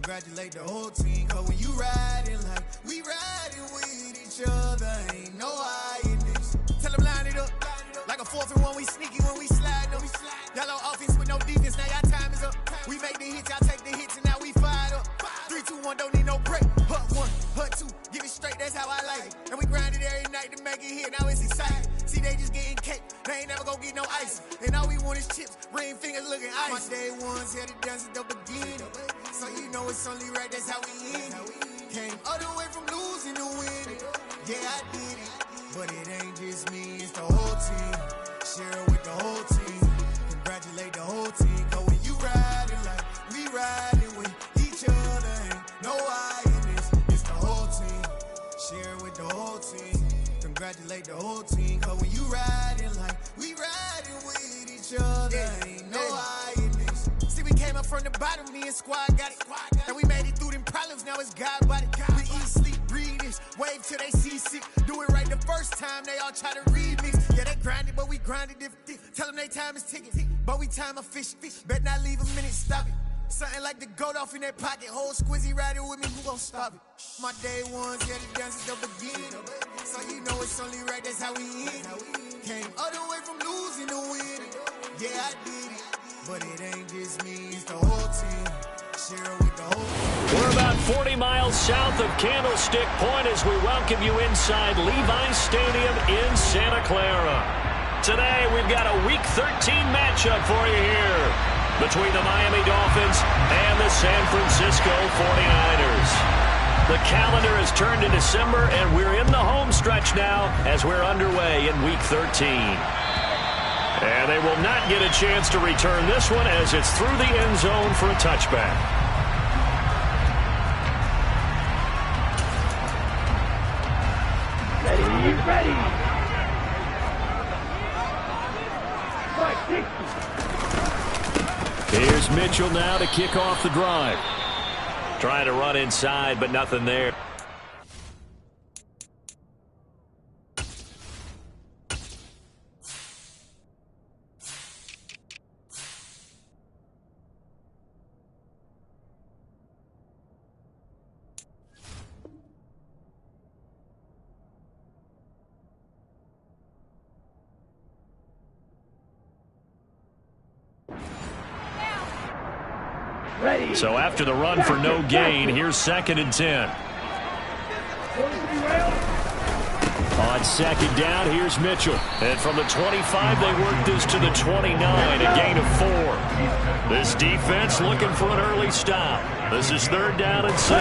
Congratulate the whole team, cause when you riding like we riding with each other, ain't no hiding this. Tell them line it up, like a 4th and 1, we sneaky when we slide them. Yellow offense with no defense, now y'all time is up. We make the hits, y'all take the hits, and now we fired up. 3, 2, 1, don't need no break. Hut 1, hut 2, give it straight, that's how I like it. And we grind it every night to make it hit, now it's exciting. See, they just getting cake, they ain't never gonna get no ice. And all we want is chips, ring fingers looking ice. My day ones had to dance at the beginning, so you know it's only right, that's how we end it. Came all the way from losing to winning, yeah I did it. But it ain't just me, it's the whole team. Share it with the whole team. Congratulate the whole team, cause when you riding like we riding with each other, ain't no hiding this. It's the whole team. Share it with the whole team. Congratulate the whole team, cause when you riding like we riding with each other, ain't no hiding this. See, we came up from the bottom, me and squad got it. And we made it through them problems, now it's God body. We eat, sleep, breathe this, wave till they see sick. Do it right the first time, they all try to remix. Yeah, they grinded, but we grinded different. Tell them they time is ticking, but we time a fish. Bet not leave a minute, stop it. Something like the goat off in that pocket. Whole squizzy riding with me, who gon' stop it? My day ones, yeah, the dance at the beginning. So you know it's only right, that's how we end it. Came all the way from losing to winning. Yeah, I did it. But it ain't just me, it's the whole team. Share it with the whole team. We're about 40 miles south of Candlestick Point as we welcome you inside Levi's Stadium in Santa Clara. Today, we've got a Week 13 matchup for you here between the Miami Dolphins and the San Francisco 49ers. The calendar has turned to December, and we're in the home stretch now as we're underway in Week 13. And they will not get a chance to return this one as it's through the end zone for a touchback. Ready. Here's Mitchell now to kick off the drive. Trying to run inside, but nothing there. So after the run for no gain, here's 2nd and 10. On 2nd down, here's Mitchell. And from the 25, they work this to the 29, a gain of 4. This defense looking for an early stop. This is 3rd down and 6.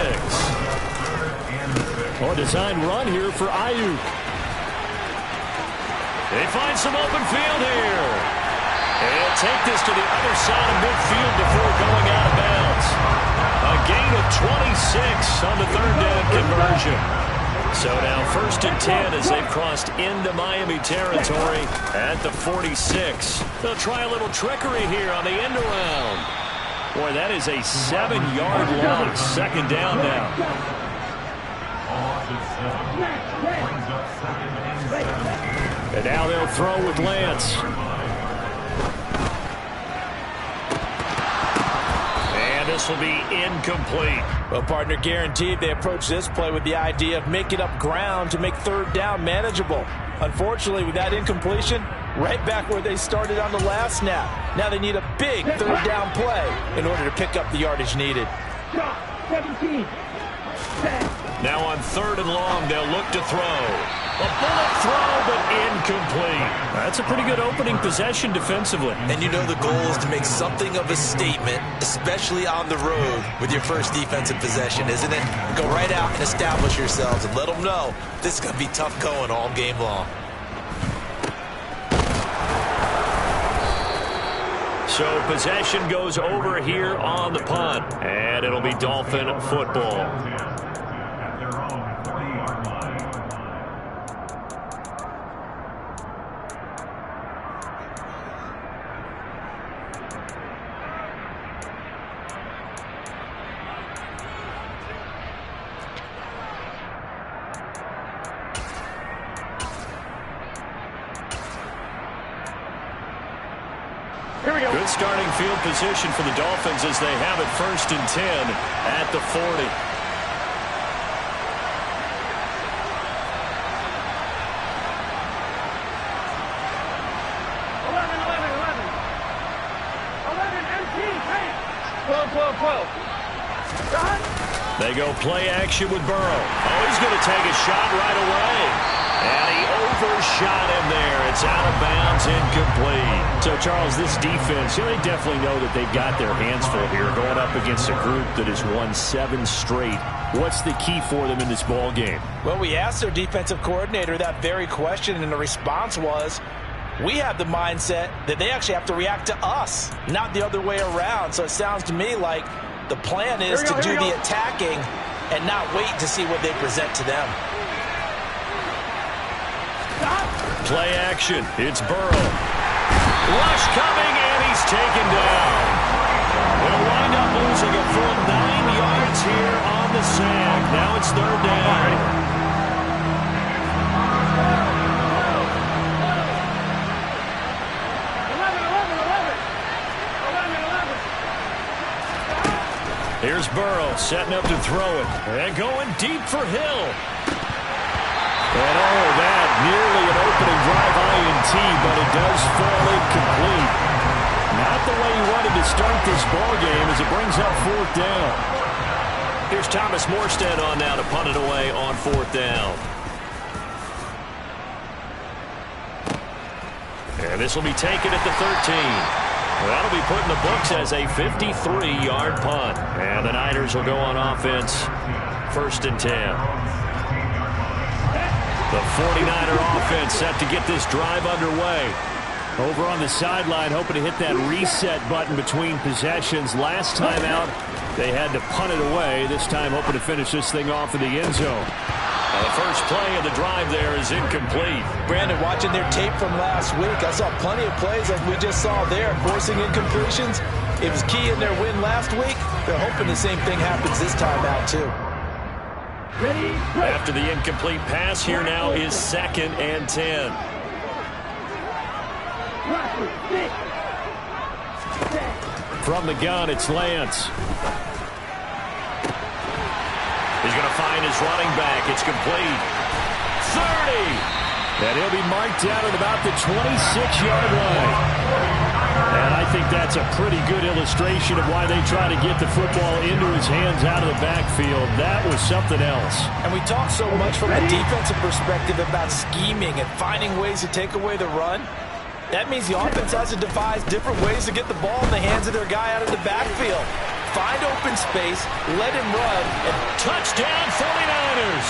A design run here for Ayuk. They find some open field here. And take this to the other side of midfield before going out of bounds. A gain of 26 on the 3rd down conversion. So now 1st and 10 as they've crossed into Miami territory at the 46. They'll try a little trickery here on the end around. Boy, that is a 7-yard loss. 2nd down now. And now they'll throw with Lance. This will be incomplete. Well, partner, guaranteed they approach this play with the idea of making up ground to make 3rd down manageable. Unfortunately, with that incompletion, right back where they started on the last snap. Now they need a big 3rd down play in order to pick up the yardage needed. 17. Now on 3rd and long, they'll look to throw. A bullet throw, but incomplete. That's a pretty good opening possession defensively. And you know the goal is to make something of a statement, especially on the road with your first defensive possession, isn't it? Go right out and establish yourselves and let them know this is going to be tough going all game long. So possession goes over here on the punt, and it'll be Dolphin football. Good starting field position for the Dolphins as they have it 1st and 10 at the 40. 11, 11. 12. They go play action with Burrow. Oh, he's going to take a shot right away. And he overshot him there. It's out of bounds, incomplete. So, Charles, this defense, they definitely know that they've got their hands full here going up against a group that has won 7 straight. What's the key for them in this ball game? Well, we asked their defensive coordinator that very question, and the response was, we have the mindset that they actually have to react to us, not the other way around. So it sounds to me like the plan is to do the attacking and not wait to see what they present to them. Play action. It's Burrow. Rush coming, and he's taken down. They'll wind up losing a full 9 yards here on the sack. Now it's 3rd down. Here's Burrow setting up to throw it. And going deep for Hill. And oh, that nearly an opening drive INT, but it does fall incomplete. Not the way he wanted to start this ball game as it brings up 4th down. Here's Thomas Morstead on now to punt it away on 4th down. And this will be taken at the 13. Well, that'll be put in the books as a 53-yard punt. And the Niners will go on offense, 1st and 10. The 49er offense set to get this drive underway. Over on the sideline, hoping to hit that reset button between possessions. Last time out, they had to punt it away. This time, hoping to finish this thing off in the end zone. The first play of the drive there is incomplete. Brandon, watching their tape from last week, I saw plenty of plays like we just saw there, forcing incompletions. It was key in their win last week. They're hoping the same thing happens this time out, too. After the incomplete pass, here now is 2nd and 10. From the gun, it's Lance. He's going to find his running back. It's complete. 30. And he'll be marked down at about the 26-yard line. And I think that's a pretty good illustration of why they try to get the football into his hands out of the backfield. That was something else. And we talk so much from a defensive perspective about scheming and finding ways to take away the run. That means the offense has to devise different ways to get the ball in the hands of their guy out of the backfield. Find open space, let him run, and touchdown 49ers.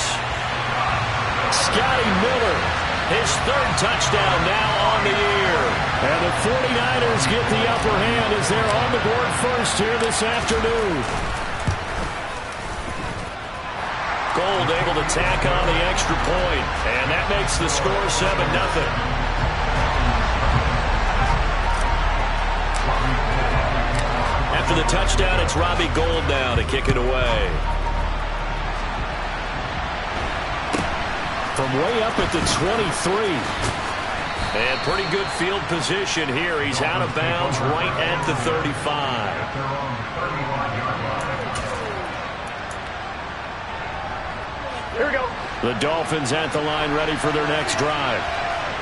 Scotty Miller, his 3rd touchdown now on the year. And the 49ers get the upper hand as they're on the board first here this afternoon. Gold able to tack on the extra point, and that makes the score 7-0. After the touchdown, it's Robbie Gould now to kick it away. From way up at the 23. And pretty good field position here. He's out of bounds right at the 35. Here we go. The Dolphins at the line ready for their next drive.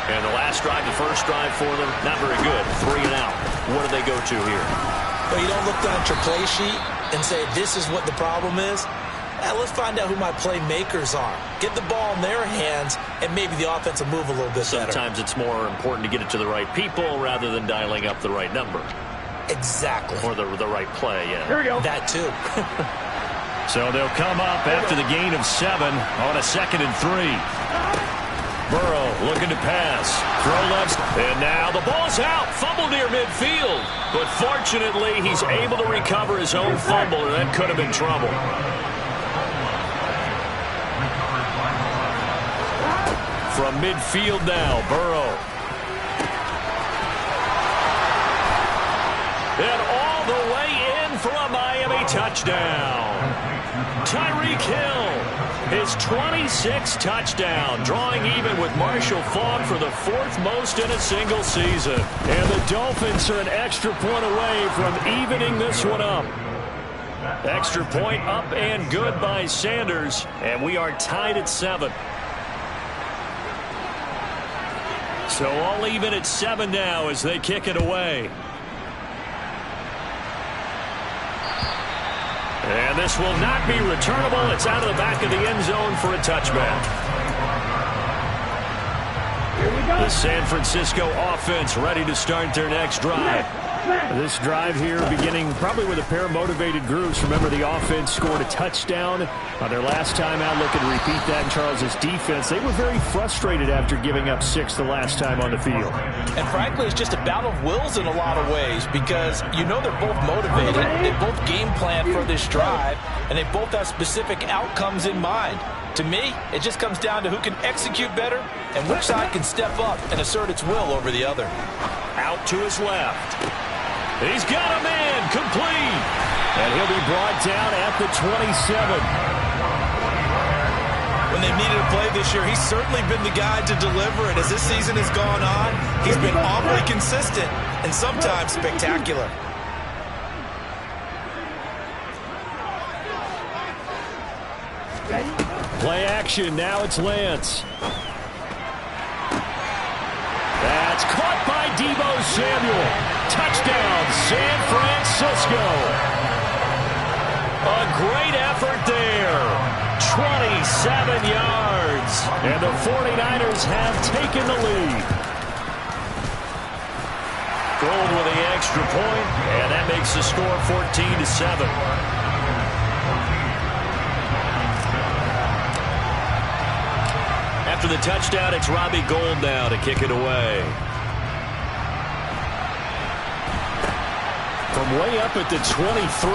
And the last drive, the first drive for them, not very good. 3 and out. What do they go to here? Well, you don't look down at your play sheet and say, this is what the problem is. Let's find out who my playmakers are. Get the ball in their hands, and maybe the offense will move a little bit better. Sometimes it's more important to get it to the right people rather than dialing up the right number. Exactly. Or the right play, yeah. Here we go. That, too. So they'll come up after the gain of 7 on a 2nd and 3. Burrow looking to pass. Throw left. And now the ball's out. Fumble near midfield. But fortunately, he's able to recover his own fumble, or that could have been trouble. From midfield now, Burrow. And all the way in from Miami. Miami touchdown. Tyreek Hill, his 26th touchdown, drawing even with Marshall Faulk for the 4th most in a single season. And the Dolphins are an extra point away from evening this one up. Extra point up and good by Sanders, and we are tied at 7. So all even at 7 now as they kick it away. And this will not be returnable. It's out of the back of the end zone for a touchback. Here we go. The San Francisco offense ready to start their next drive. This drive here beginning probably with a pair of motivated groups. Remember, the offense scored a touchdown on their last time out. Looking to repeat that in Charles' defense. They were very frustrated after giving up 6 the last time on the field. And frankly, it's just a battle of wills in a lot of ways because you know they're both motivated. They both game plan for this drive, and they both have specific outcomes in mind. To me, it just comes down to who can execute better and which side can step up and assert its will over the other. Out to his left. He's got a man complete. And he'll be brought down at the 27. When they've needed a play this year, he's certainly been the guy to deliver it. As this season has gone on, he's been awfully consistent and sometimes spectacular. Play action. Now it's Lance. That's caught by Deebo Samuel. Touchdown, San Francisco. A great effort there. 27 yards. And the 49ers have taken the lead. Gold with the extra point, and that makes the score 14-7. After the touchdown, it's Robbie Gould now to kick it away. From way up at the 23.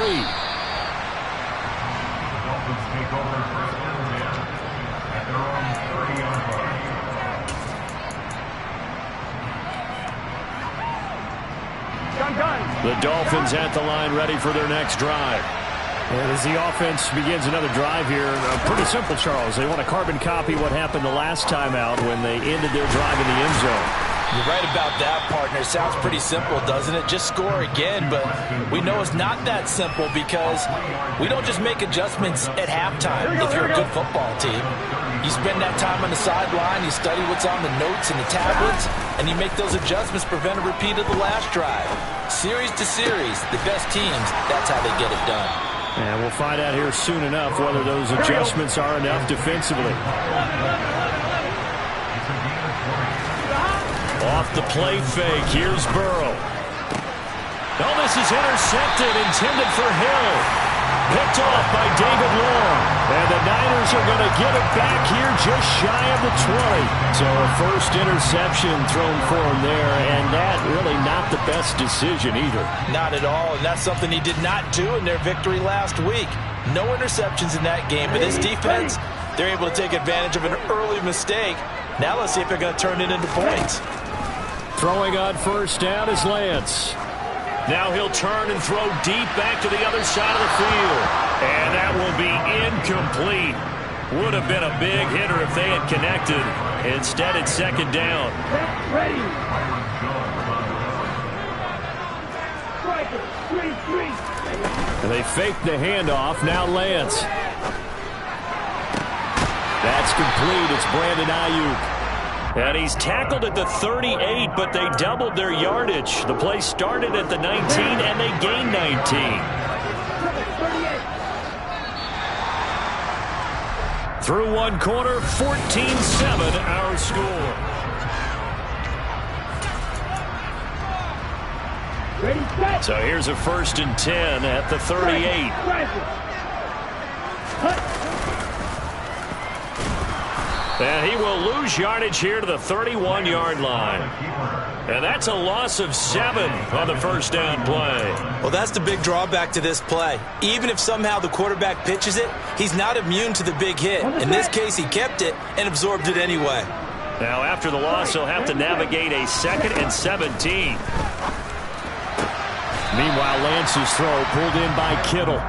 The Dolphins at the line ready for their next drive. And as the offense begins another drive here, pretty simple, Charles. They want to carbon copy what happened the last time out when they ended their drive in the end zone. You're right about that, partner. It sounds pretty simple, doesn't it? Just score again, but we know it's not that simple because we don't just make adjustments at halftime if you're a good football team. You spend that time on the sideline, you study what's on the notes and the tablets, and you make those adjustments to prevent a repeat of the last drive. Series to series, the best teams, that's how they get it done. And we'll find out here soon enough whether those adjustments are enough defensively. Off the play fake, here's Burrow. Oh, this is intercepted, intended for Hill. Picked off by David Long. And the Niners are going to get it back here just shy of the 20. So a first interception thrown for him there, and that really not the best decision either. Not at all, and that's something he did not do in their victory last week. No interceptions in that game, but this defense, they're able to take advantage of an early mistake. Now let's see if they're going to turn it into points. Throwing on first down is Lance. Now he'll turn and throw deep back to the other side of the field. And that will be incomplete. Would have been a big hitter if they had connected. Instead, it's second down. Ready. And they fake the handoff. Now Lance. That's complete. It's Brandon Ayuk. And he's tackled at the 38, but they doubled their yardage. The play started at the 19, and they gained 19. Through one quarter, 14-7 our score. So here's a 1st and 10 at the 38. And he will lose yardage here to the 31-yard line. And that's a loss of 7 on the first down play. Well, that's the big drawback to this play. Even if somehow the quarterback pitches it, he's not immune to the big hit. In this case, he kept it and absorbed it anyway. Now, after the loss, he'll have to navigate a 2nd and 17. Meanwhile, Lance's throw pulled in by Kittle.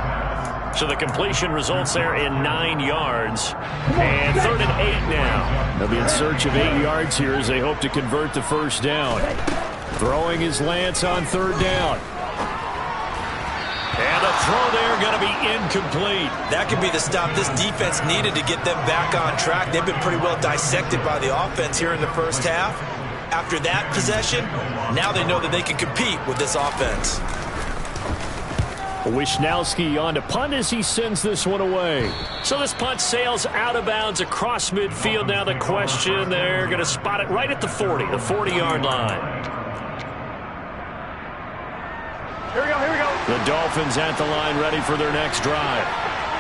So the completion results there in 9 yards. And 3rd and 8 now. They'll be in search of 8 yards here as they hope to convert the first down. Throwing is Lance on 3rd down. And the throw there going to be incomplete. That could be the stop this defense needed to get them back on track. They've been pretty well dissected by the offense here in the first half. After that possession, now they know that they can compete with this offense. Wishnowski on to punt as he sends this one away. So this punt sails out of bounds across midfield. Now the question, they're going to spot it right at the 40-yard line. Here we go. The Dolphins at the line ready for their next drive.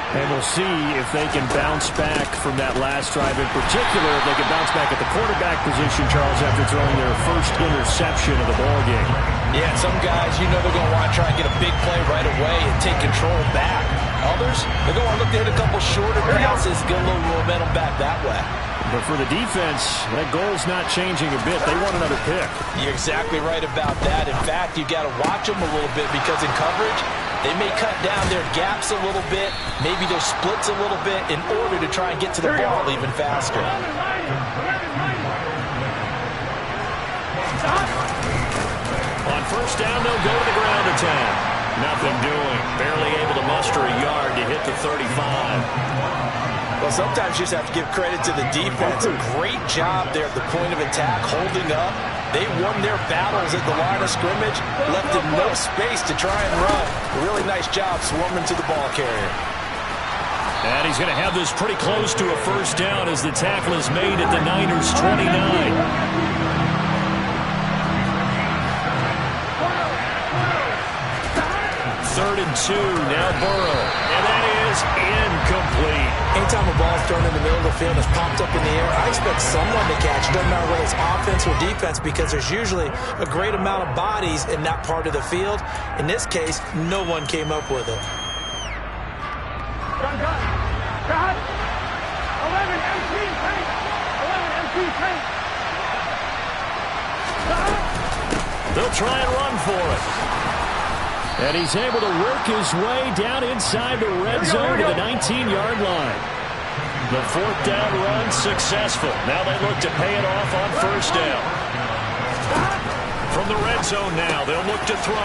And we'll see if they can bounce back from that last drive in particular, if they can bounce back at the quarterback position, Charles, after throwing their first interception of the ballgame. Yeah, some guys, you know they're going to want to try and get a big play right away and take control back. Others, they're going to look to hit a couple shorter passes, get a little momentum back that way. But for the defense, that goal's not changing a bit. They want another pick. You're exactly right about that. In fact, you've got to watch them a little bit because in coverage, they may cut down their gaps a little bit, maybe their splits a little bit in order to try and get to the ball even faster. On first down, they'll go to the ground attack. Nothing doing. Barely able to muster a yard to hit the 35. Well, sometimes you just have to give credit to the defense. A great job there at the point of attack, holding up. They won their battles at the line of scrimmage, left them no space to try and run. A really nice job swarming to the ball carrier. And he's going to have this pretty close to a first down as the tackle is made at the Niners' 29. 3rd and 2, now Burrow. And that is incomplete. Anytime a ball's thrown in the middle of the field and it's popped up in the air, I expect someone to catch it. Doesn't matter whether it's offense or defense because there's usually a great amount of bodies in that part of the field. In this case, no one came up with it. Gun. 11 MC tank. 11 MC tank. They'll try and run for it. And he's able to work his way down inside the red zone to the 19-yard line. The 4th down run successful. Now they look to pay it off on first down. From the red zone now, they'll look to throw.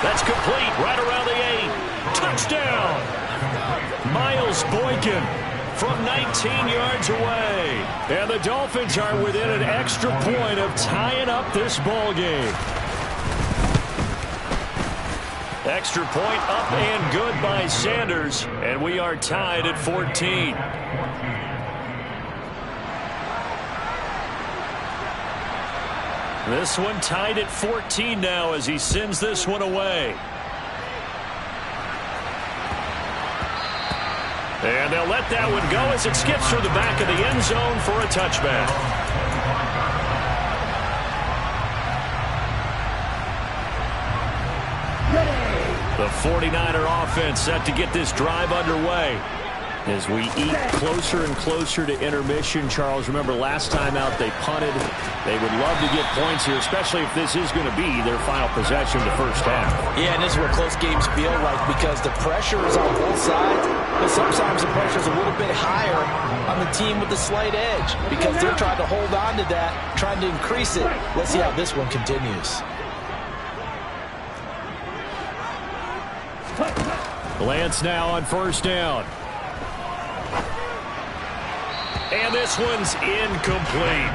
That's complete right around the 8. Touchdown! Miles Boykin from 19 yards away. And the Dolphins are within an extra point of tying up this ball game. Extra point up and good by Sanders, and we are tied at 14. This one tied at 14 now as he sends this one away. And they'll let that one go as it skips through the back of the end zone for a touchback. The 49er offense set to get this drive underway. As we eat closer and closer to intermission, Charles, remember last time out they punted. They would love to get points here, especially if this is going to be their final possession of the first half. Yeah, and this is what close games feel like because the pressure is on both sides, but sometimes the pressure is a little bit higher on the team with the slight edge because they're trying to hold on to that, trying to increase it. Let's see how this one continues. Lance now on first down. And this one's incomplete.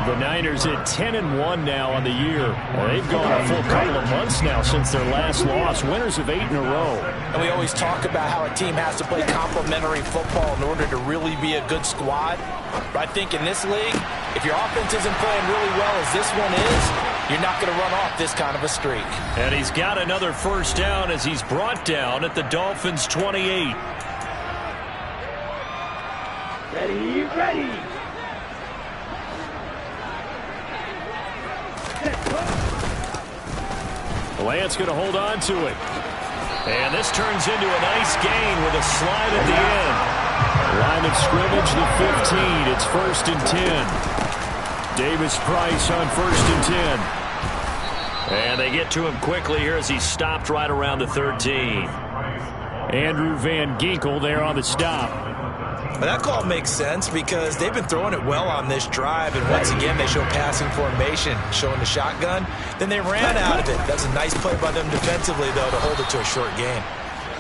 The Niners at 10-1 now on the year. They've gone a full couple of months now since their last loss. Winners of 8 in a row. And we always talk about how a team has to play complementary football in order to really be a good squad. But I think in this league, if your offense isn't playing really well as this one is, you're not going to run off this kind of a streak. And he's got another first down as he's brought down at the Dolphins' 28. Ready. Lance going to hold on to it. And this turns into a nice gain with a slide at the end. Line of scrimmage, the 15. It's 1st and 10. Davis Price on 1st and 10. And they get to him quickly here as he stopped right around the 13. Andrew Van Ginkel there on the stop. But that call makes sense because they've been throwing it well on this drive, and once again they show passing formation, showing the shotgun. Then they ran out of it. That's a nice play by them defensively, though, to hold it to a short gain.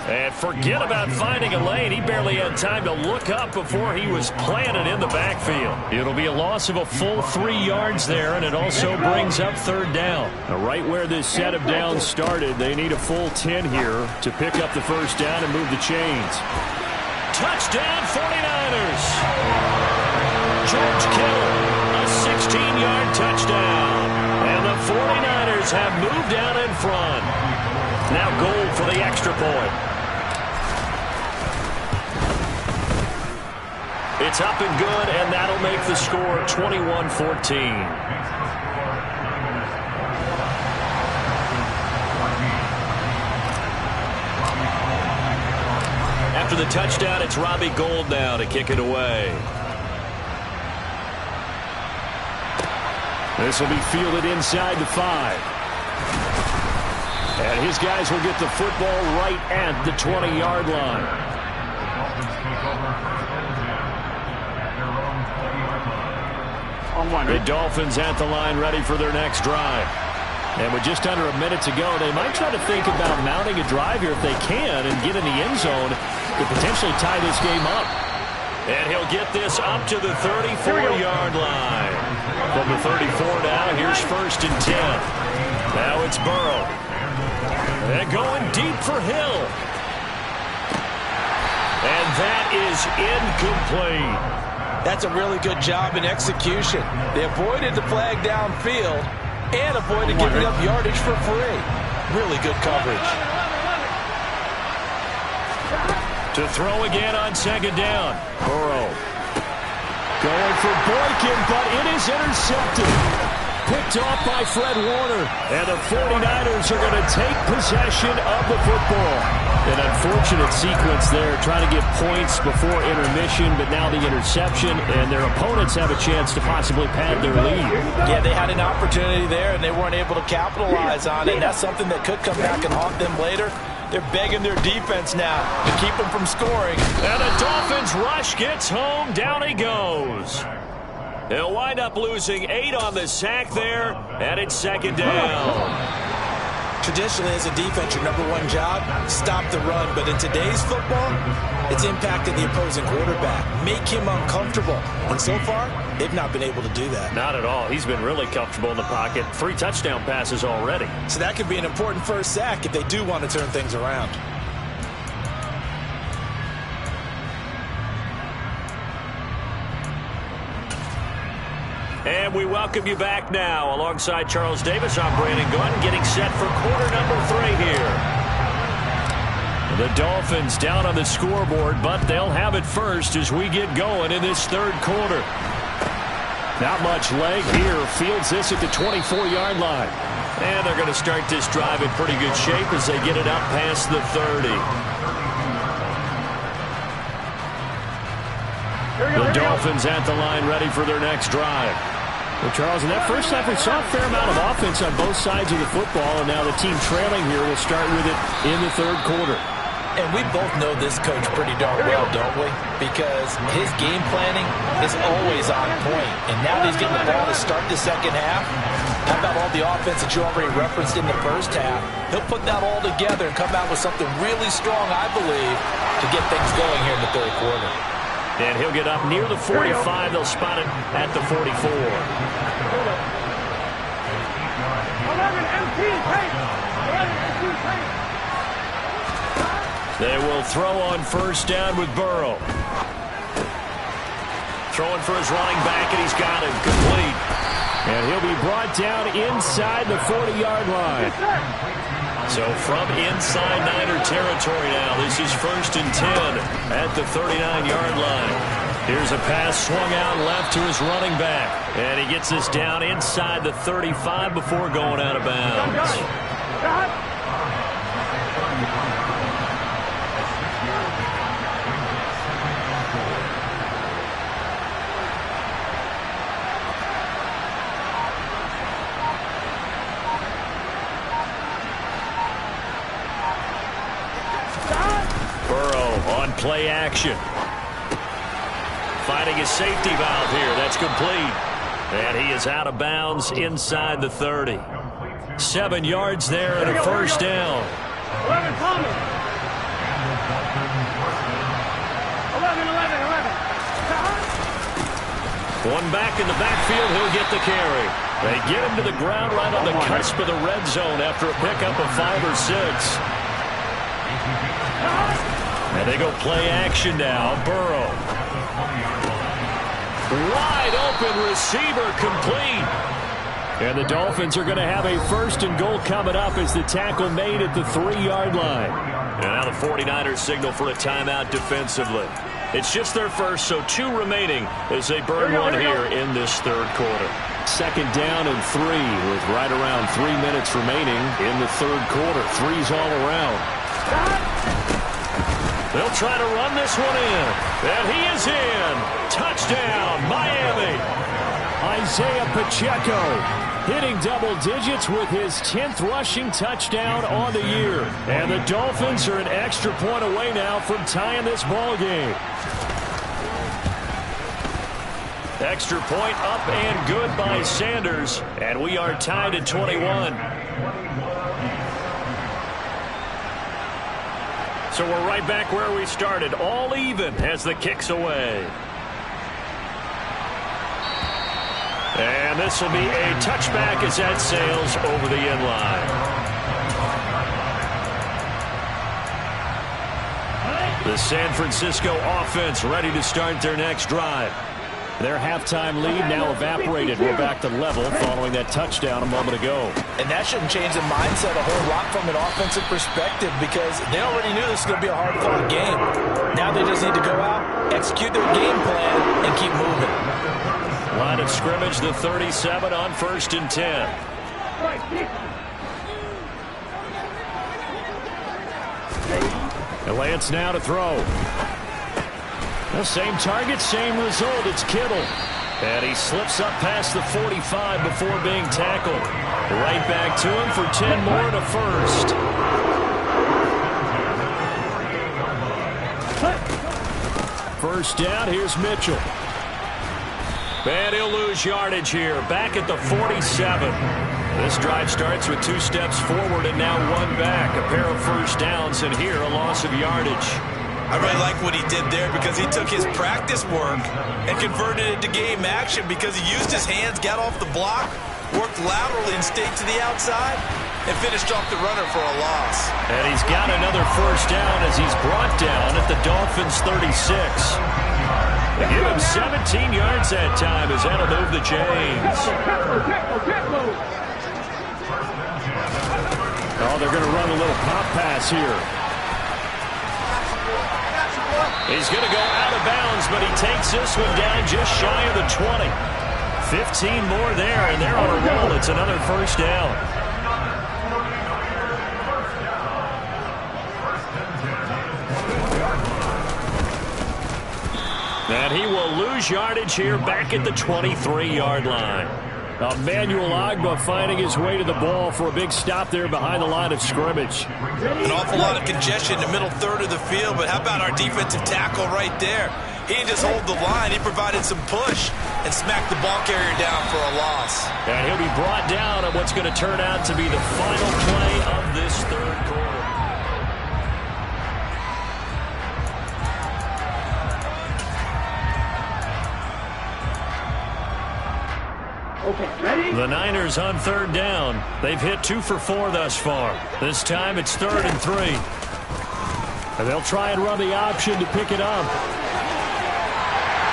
And forget about finding a lane. He barely had time to look up before he was planted in the backfield. It'll be a loss of a full 3 yards there, and it also brings up third down. Now, right where this set of downs started, they need a full 10 here to pick up the first down and move the chains. Touchdown 49ers. George Kittle, a 16-yard touchdown. And the 49ers have moved out in front. Now goal for the extra point. It's up and good, and that'll make the score 21-14. After the touchdown, it's Robbie Gould now to kick it away. This will be fielded inside the 5. And his guys will get the football right at the 20-yard line. The Dolphins at the line ready for their next drive. And with just under a minute to go, they might try to think about mounting a drive here if they can and get in the end zone to potentially tie this game up. And he'll get this up to the 34-yard line. From the 34 now, here's 1st and 10. Now it's Burrow. And going deep for Hill. And that is incomplete. That's a really good job in execution. They avoided the flag downfield and avoided giving up yardage for free. Really good coverage. To throw again on 2nd down. Burrow. Going for Boykin, but it is intercepted. Picked off by Fred Warner. And the 49ers are going to take possession of the football. An unfortunate sequence there, trying to get points before intermission, but now the interception, and their opponents have a chance to possibly pad their lead. Yeah, they had an opportunity there, and they weren't able to capitalize on it. And that's something that could come back and haunt them later. They're begging their defense now to keep them from scoring. And the Dolphins rush gets home. Down he goes. They'll wind up losing 8 on the sack there, and it's 2nd down. Traditionally, as a defense, your #1 job, stop the run. But in today's football, it's impacting the opposing quarterback. Make him uncomfortable. And so far, they've not been able to do that. Not at all. He's been really comfortable in the pocket. 3 touchdown passes already. So that could be an important first sack if they do want to turn things around. And we welcome you back now. Alongside Charles Davis, I'm Brandon Gunn, getting set for quarter number 3 here. The Dolphins down on the scoreboard, but they'll have it first as we get going in this 3rd quarter. Not much leg here. Fields this at the 24-yard line. And they're going to start this drive in pretty good shape as they get it up past the 30. The Dolphins at the line ready for their next drive. Well, Charles, in that first half, we saw a fair amount of offense on both sides of the football, and now the team trailing here will start with it in the 3rd quarter. And we both know this coach pretty darn well, don't we? Because his game planning is always on point. And now that he's getting the ball to start the 2nd half, how about all the offense that you already referenced in the first half? He'll put that all together and come out with something really strong, I believe, to get things going here in the 3rd quarter. And he'll get up near the 45. They'll spot it at the 44. 11 empty tank. 11 empty tank. They will throw on 1st down with Burrow. Throwing for his running back, and he's got him complete. And he'll be brought down inside the 40-yard line. So from inside Niner territory now, this is 1st and 10 at the 39-yard line. Here's a pass swung out left to his running back. And he gets this down inside the 35 before going out of bounds. on play action. Finding his safety valve here. That's complete. And he is out of bounds inside the 30. 7 yards there and a first down. 11, Tommy. 11. One back in the backfield. He'll get the carry. They get him to the ground right on the cusp of the red zone after a pickup of 5 or 6. And they go play action now. Burrow. Wide open receiver, complete. And the Dolphins are going to have a 1st and goal coming up as the tackle made at the 3-yard line. And now the 49ers signal for a timeout defensively. It's just their first, so 2 remaining as they burn one here in this 3rd quarter. 2nd down and 3 with right around 3 minutes remaining in the 3rd quarter. 3's all around. They'll try to run this one in. And he is in. Touchdown, Miami. Isaiah Pacheco hitting double digits with his 10th rushing touchdown on the year. And the Dolphins are an extra point away now from tying this ball game. Extra point up and good by Sanders. And we are tied at 21. So we're right back where we started, all even as the kick's away. And this will be a touchback as that sails over the end line. The San Francisco offense ready to start their next drive. Their halftime lead now evaporated. We're back to level following that touchdown a moment ago. And that shouldn't change the mindset a whole lot from an offensive perspective because they already knew this was going to be a hard-fought game. Now they just need to go out, execute their game plan, and keep moving. Line of scrimmage, the 37 on 1st and 10. And Lance now to throw. The same target, same result. It's Kittle. And he slips up past the 45 before being tackled. Right back to him for 10 more and a first. First down, here's Mitchell. And he'll lose yardage here. Back at the 47. This drive starts with 2 steps forward and now 1 back. A pair of first downs, and here a loss of yardage. I really like what he did there because he took his practice work and converted it to game action because he used his hands, got off the block, worked laterally and stayed to the outside, and finished off the runner for a loss. And he's got another first down as he's brought down at the Dolphins' 36. They give him 17 yards that time as that'll move the chains. Oh, they're going to run a little pop pass here. He's going to go out of bounds, but he takes this one down just shy of the 20. 15 more there, and they're on a roll. It's another first down. And he will lose yardage here back at the 23-yard line. Emmanuel Ogbah finding his way to the ball for a big stop there behind the line of scrimmage. An awful lot of congestion in the middle third of the field, but how about our defensive tackle right there? He didn't just hold the line, he provided some push and smacked the ball carrier down for a loss. And he'll be brought down on what's going to turn out to be the final play of this 3rd quarter. Okay, ready? The Niners on 3rd down. They've hit 2 for 4 thus far. This time it's 3rd and 3. And they'll try and run the option to pick it up.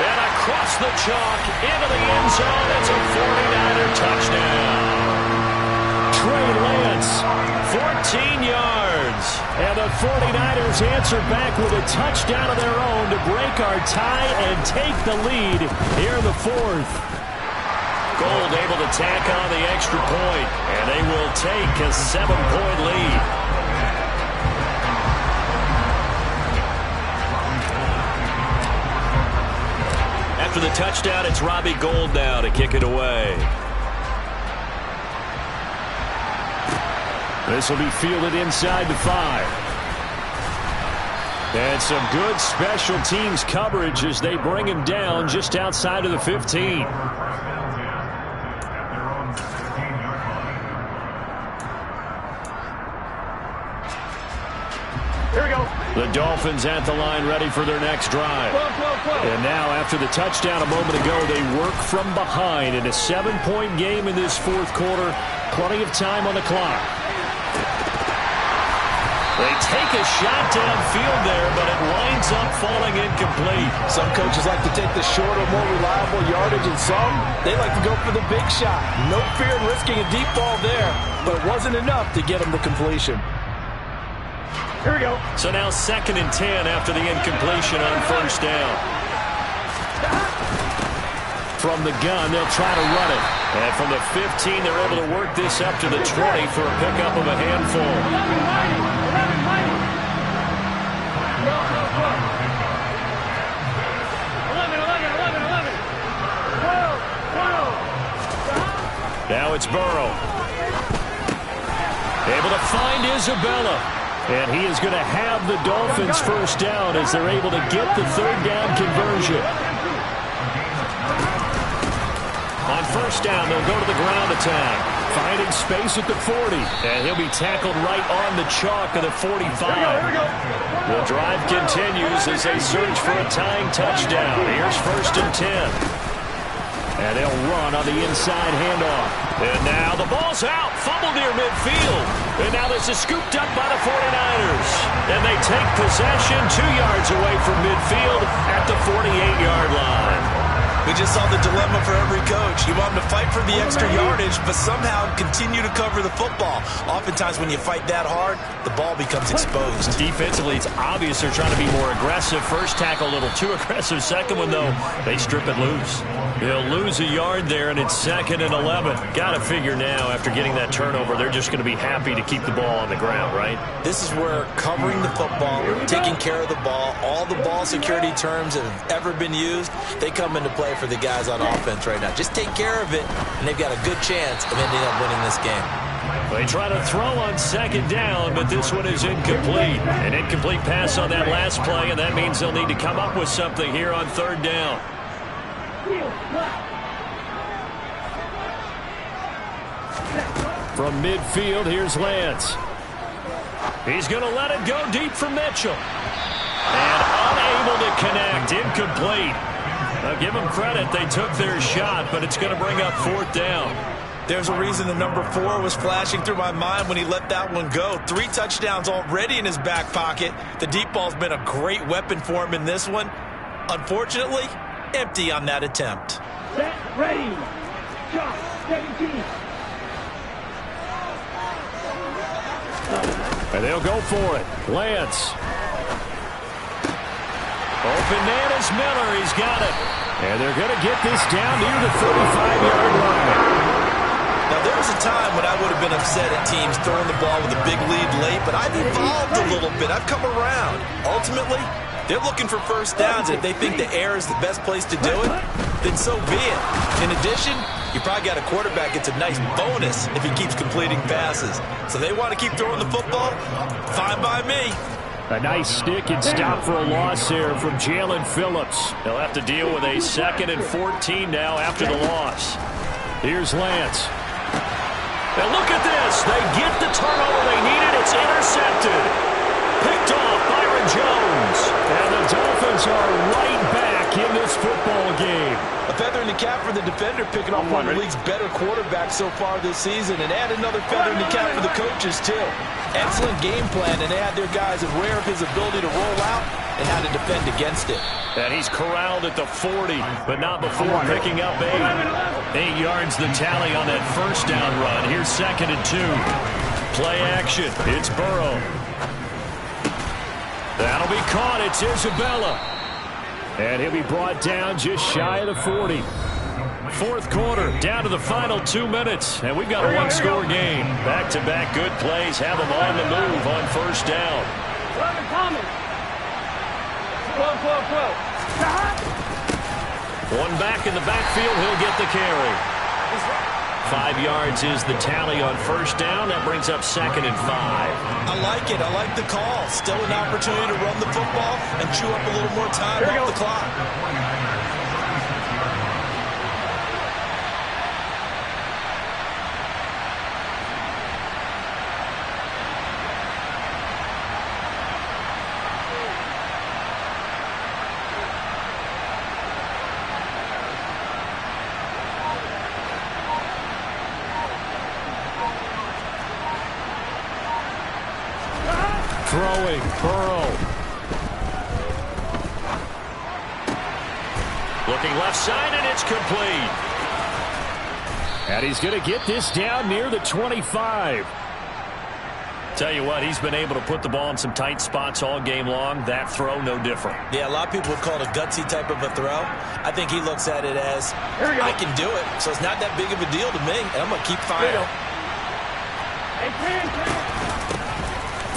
And across the chalk into the end zone. It's a 49er touchdown. Trey Lance, 14 yards. And the 49ers answer back with a touchdown of their own to break our tie and take the lead here in the 4th. Gold able to tack on the extra point, and they will take a 7-point lead. After the touchdown, it's Robbie Gould now to kick it away. This will be fielded inside the 5. And some good special teams coverage as they bring him down just outside of the 15. Here we go. The Dolphins at the line ready for their next drive. And now after the touchdown a moment ago, they work from behind in a 7-point game in this fourth quarter. Plenty of time on the clock. They take a shot downfield there, but it winds up falling incomplete. Some coaches like to take the shorter, more reliable yardage, and some, they like to go for the big shot. No fear in risking a deep ball there, but it wasn't enough to get them to completion. Here we go. So now 2nd and 10 after the incompletion on first down. From the gun, they'll try to run it. And from the 15, they're able to work this up to the 20 for a pickup of a handful. Now it's Burrow. Able to find Isabella. And he is going to have the Dolphins first down as they're able to get the 3rd down conversion. On first down, they'll go to the ground attack. Finding space at the 40. And he'll be tackled right on the chalk of the 45. The drive continues as they search for a tying touchdown. Here's 1st and 10. And they'll run on the inside handoff. And now the ball's out. Fumble near midfield. And now this is scooped up by the 49ers. And they take possession 2 yards away from midfield at the 48-yard line. We just saw the dilemma for every coach. You want them to fight for the extra yardage, but somehow continue to cover the football. Oftentimes when you fight that hard, the ball becomes exposed. Defensively, it's obvious they're trying to be more aggressive. First tackle a little too aggressive. Second one, though, they strip it loose. They'll lose a yard there, and it's 2nd and 11. Got to figure now, after getting that turnover, they're just going to be happy to keep the ball on the ground, right? This is where covering the football, taking care of the ball, all the ball security terms that have ever been used, they come into play for the guys on offense right now. Just take care of it, and they've got a good chance of ending up winning this game. They try to throw on 2nd down, but this one is incomplete. An incomplete pass on that last play, and that means they'll need to come up with something here on 3rd down. From midfield, here's Lance. He's going to let it go deep for Mitchell. And unable to connect, incomplete. Now give them credit, they took their shot, but it's going to bring up 4th down. There's a reason the number 4 was flashing through my mind when he let that one go. 3 touchdowns already in his back pocket. The deep ball's been a great weapon for him in this one. Unfortunately, empty on that attempt. Set, ready. Shot, 17. And they'll go for it. Lance. Open man is Miller. He's got it. And they're going to get this down near the 35-yard line. Now, there was a time when I would have been upset at teams throwing the ball with a big lead late, but I've evolved a little bit. I've come around. Ultimately, they're looking for first downs, and if they think the air is the best place to do it, then so be it. In addition, you probably got a quarterback gets a nice bonus if he keeps completing passes. So they want to keep throwing the football? Fine by me. A nice stick and stop for a loss here from Jalen Phillips. They'll have to deal with a 2nd and 14 now after the loss. Here's Lance. Now look at this. They get the turnover they needed. It's intercepted. Picked off Byron Jones. And the Dolphins are right back in this football game. A feather in the cap for the defender, picking off one of the league's better quarterbacks so far this season, and add another feather in the cap for the coaches, too. Excellent game plan, and they had their guys aware of his ability to roll out and how to defend against it. And he's corralled at the 40, but not before picking up 8. 8 yards the tally on that first down run. Here's 2nd and 2. Play action. It's Burrow. That'll be caught. It's Isabella. And he'll be brought down just shy of the 40. Fourth quarter, down to the final 2 minutes, and we've got a one-score game. Back-to-back good plays have them on the move on first down. One back in the backfield, he'll get the carry. 5 yards is the tally on first down. That brings up 2nd and 5. I like it. I like the call. Still an opportunity to run the football and chew up a little more time off the clock. Throwing, Burrow. Looking left side, and it's complete. And he's going to get this down near the 25. Tell you what, he's been able to put the ball in some tight spots all game long. That throw, no different. Yeah, a lot of people would call it a gutsy type of a throw. I think he looks at it as, I can do it, so it's not that big of a deal to me, and I'm going to keep firing.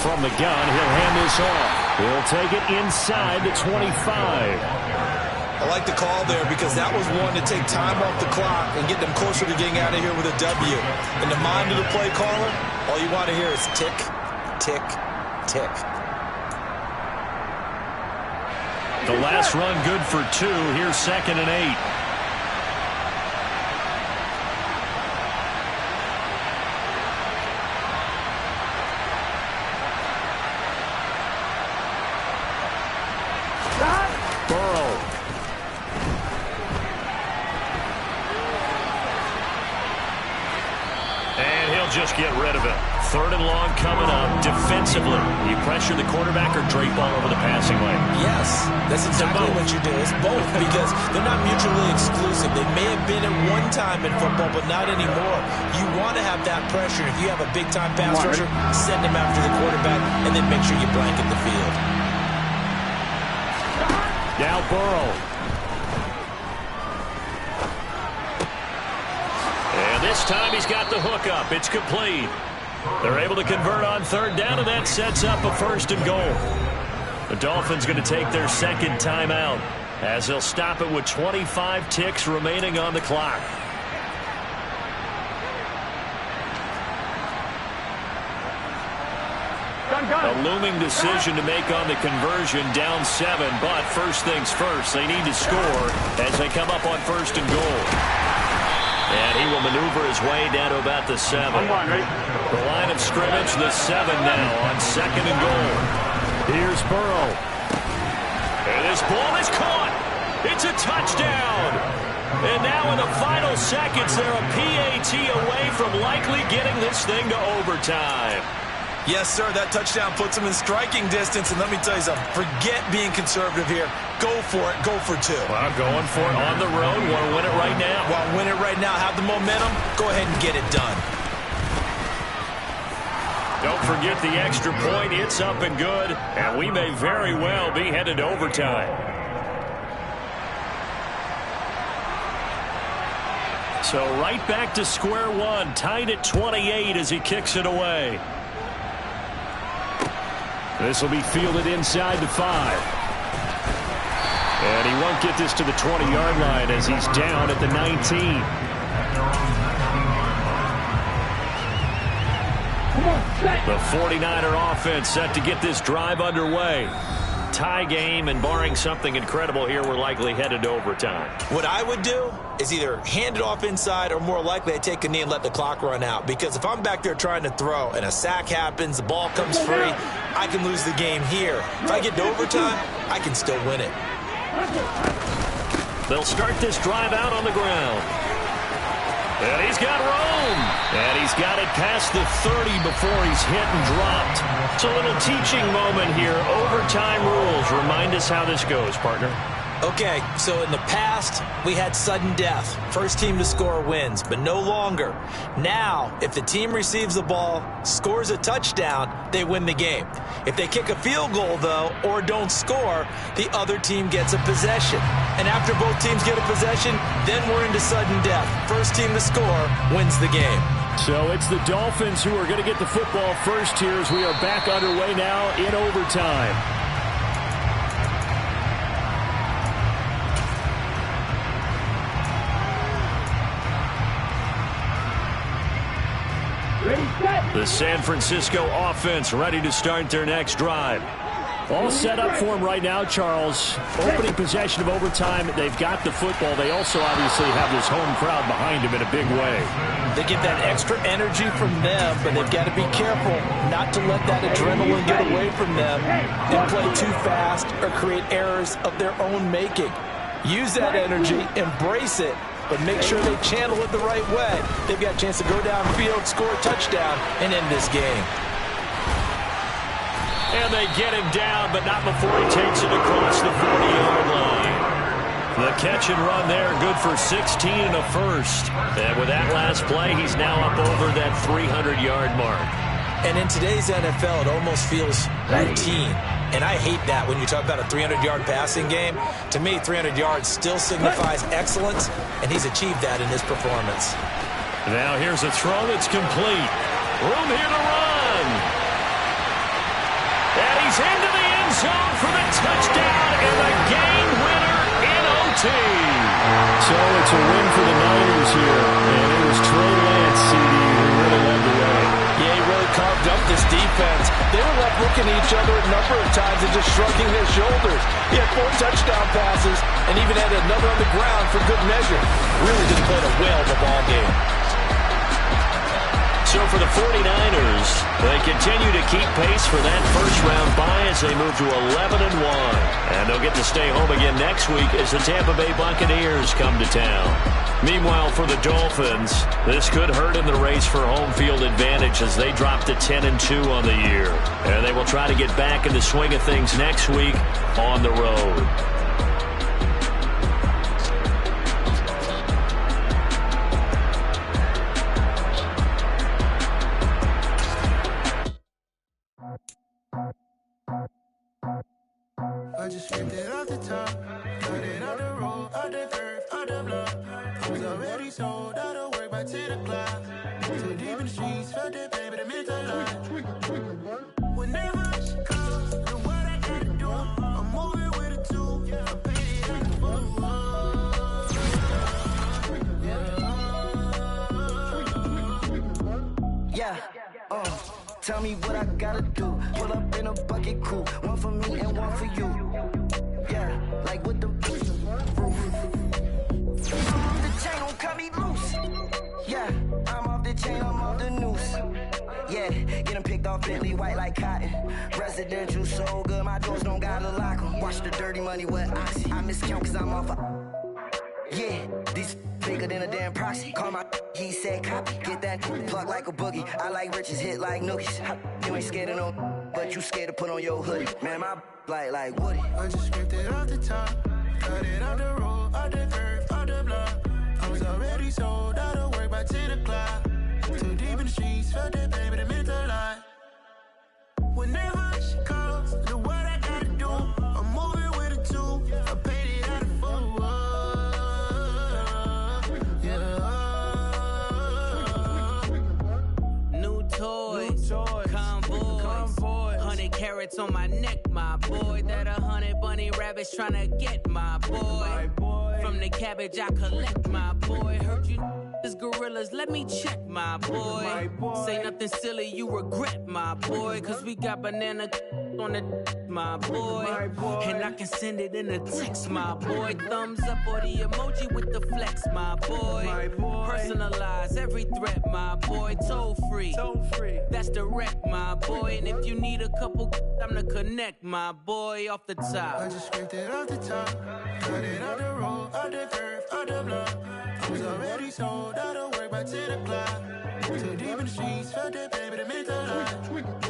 From the gun, he'll hand this off. He'll take it inside the 25. I like the call there because that was one to take time off the clock and get them closer to getting out of here with a W. In the mind of the play caller, all you want to hear is tick, tick, tick. The last run good for 2. Here's 2nd and 8. Just get rid of it. 3rd and long coming up. Defensively, you pressure the quarterback or drape all over the passing lane? Yes, that's exactly what you do. It's both because they're not mutually exclusive. They may have been at one time in football, but not anymore. You want to have that pressure. If you have a big-time pass rusher, send him after the quarterback, and then make sure you blanket the field. Now Burrow. And this time he's got the hook up. It's complete. They're able to convert on 3rd down, and that sets up a 1st and goal. The Dolphins going to take their 2nd timeout as they'll stop it with 25 ticks remaining on the clock. A looming decision to make on the conversion, down 7, but first things first, they need to score as they come up on 1st and goal. And he will maneuver his way down to about the 7. The line of scrimmage, the 7 now on 2nd and goal. Here's Burrow. And this ball is caught. It's a touchdown. And now in the final seconds, they're a PAT away from likely getting this thing to overtime. Yes, sir, that touchdown puts them in striking distance. And let me tell you something, forget being conservative here. Go for it. Go for 2. Well, going for it on the road. Want to win it right now. Want to win it right now. Have the momentum. Go ahead and get it done. Don't forget the extra point. It's up and good. And we may very well be headed to overtime. So right back to square one. Tied at 28 as he kicks it away. This will be fielded inside the 5. And he won't get this to the 20-yard line as he's down at the 19. The 49er offense set to get this drive underway. Tie game, and barring something incredible here, we're likely headed to overtime. What I would do is either hand it off inside or more likely I take a knee and let the clock run out. Because if I'm back there trying to throw and a sack happens, the ball comes free, I can lose the game here. If I get to overtime, I can still win it. They'll start this drive out on the ground. And he's got room. And he's got it past the 30 before he's hit and dropped. It's a little teaching moment here. Overtime rules. Remind us how this goes, partner. Okay, so in the past, we had sudden death. First team to score wins, but no longer. Now, if the team receives the ball, scores a touchdown, they win the game. If they kick a field goal, though, or don't score, the other team gets a possession. And after both teams get a possession, then we're into sudden death. First team to score wins the game. So it's the Dolphins who are going to get the football first here as we are back underway now in overtime. The San Francisco offense ready to start their next drive. All set up for them right now, Charles. Opening possession of overtime. They've got the football. They also obviously have this home crowd behind them in a big way. They get that extra energy from them, but they've got to be careful not to let that adrenaline get away from them and play too fast or create errors of their own making. Use that energy, embrace it, but make sure they channel it the right way. They've got a chance to go downfield, score a touchdown, and end this game. And they get him down, but not before he takes it across the 40-yard line. The catch and run there, good for 16 and a first. And with that last play, he's now up over that 300-yard mark. And in today's NFL, it almost feels routine. And I hate that when you talk about a 300-yard passing game. To me, 300 yards still signifies excellence, and he's achieved that in his performance. Now here's a throw that's complete. Room here to run. And he's into the end zone for the touchdown and the game winner in OT. So it's a win for the Niners here. And it was Trey Lance, CD, who really led the way. Yeah, he really carved up this defense. They were left looking at each other a number of times and just shrugging their shoulders. He had 4 touchdown passes and even had another on the ground for good measure. Really just played a whale of a ball game. So for the 49ers, they continue to keep pace for that first-round bye as they move to 11-1. And they'll get to stay home again next week as the Tampa Bay Buccaneers come to town. Meanwhile, for the Dolphins, this could hurt in the race for home field advantage as they drop to 10-2 on the year. And they will try to get back in the swing of things next week on the road. I just ripped it off the top, cut it out the road, out the curve, out the block. I was already sold out of work by 10 o'clock. Too deep in the streets, felt that pain, but it meant a lot. Whenever she calls, know what I gotta do. I'm moving with a two, I paid it at the fool. Yeah, tell me what I gotta do. Pull up in a bucket crew, one for me and one for you. Yeah, like with the roof. The chain don't cut me loose. Yeah, I'm off the chain, I'm off the noose. Yeah, get them picked off Bentley, white like cotton. Residential so good, my doors don't gotta lock 'em. Watch the dirty money with oxy. I miscount cause I'm off yeah, these bigger than a damn proxy. Call my he said copy. Get that plug like a boogie. I like riches, hit like nookies. You ain't scared of no, but you scared to put on your hoodie. Man, my like Woody. I just ripped it off the top, cut it out the road, out the curve, out the block. I was already sold out of work by 10 o'clock. Too deep in the streets, felt that pain, but it meant a lot. Whenever she calls, know what I gotta do. I'm moving with a two, I paid it out of fool. New toys, convoys, 100 carats on my neck, my boy. That 100 bunny rabbits tryna get my boy. From the cabbage I collect, my boy. Heard you is gorillas, let me check, my boy. Say nothing silly, you regret, my boy. Cause we got banana on the my boy. And I can send it in a text, my boy. Thumbs up or the emoji with the flex, my boy. Personalize every threat, my boy. Toll free, that's direct, my boy. And if you need a couple, I'm the connect, my boy. Off the top, I just ripped it off the top, cut it out the road, out the curve, out the block. I was already sold out of work by 10 o'clock. Too deep in the streets, felt that pain, but it meant a lot.